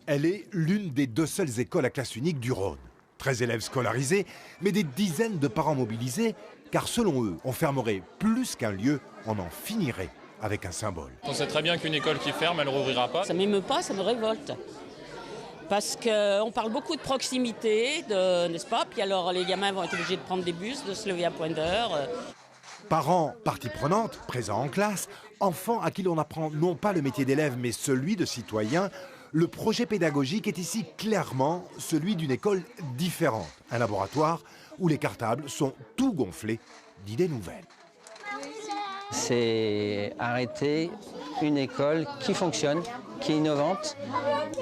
Elle est l'une des 2 seules écoles à classe unique du Rhône. 13 élèves scolarisés, mais des dizaines de parents mobilisés, car selon eux, on fermerait plus qu'un lieu, on en finirait avec un symbole. On sait très bien qu'une école qui ferme, elle ne rouvrira pas. Ça ne m'émeut pas, ça me révolte. Parce qu'on parle beaucoup de proximité, n'est-ce pas? Puis alors les gamins vont être obligés de prendre des bus, de se lever à point d'heure. Parents, partie prenante, présents en classe, enfants à qui l'on apprend non pas le métier d'élève, mais celui de citoyen, le projet pédagogique est ici clairement celui d'une école différente. Un laboratoire où les cartables sont tout gonflés d'idées nouvelles. C'est arrêter une école qui fonctionne, qui est innovante,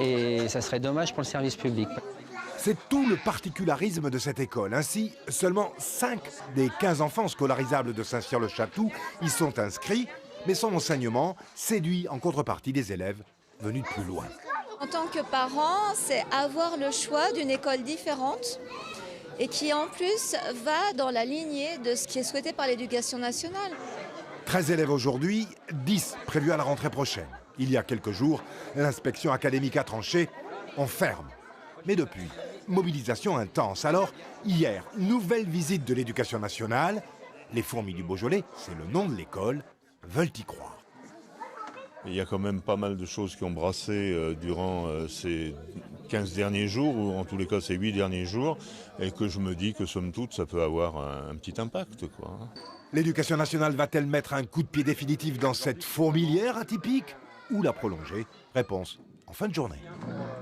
et ça serait dommage pour le service public. C'est tout le particularisme de cette école. Ainsi, seulement 5 des 15 enfants scolarisables de Saint-Cyr-le-Château y sont inscrits, mais son enseignement séduit en contrepartie des élèves venus de plus loin. En tant que parent, c'est avoir le choix d'une école différente et qui en plus va dans la lignée de ce qui est souhaité par l'éducation nationale. 13 élèves aujourd'hui, 10 prévus à la rentrée prochaine. Il y a quelques jours, l'inspection académique a tranché, on ferme. Mais depuis, mobilisation intense. Alors, hier, nouvelle visite de l'éducation nationale. Les fourmis du Beaujolais, c'est le nom de l'école, veulent y croire. Il y a quand même pas mal de choses qui ont brassé durant ces 15 derniers jours, ou en tous les cas ces 8 derniers jours, et que je me dis que somme toute, ça peut avoir un petit impact, quoi. L'éducation nationale va-t-elle mettre un coup de pied définitif dans cette fourmilière atypique ou la prolonger? Réponse en fin de journée.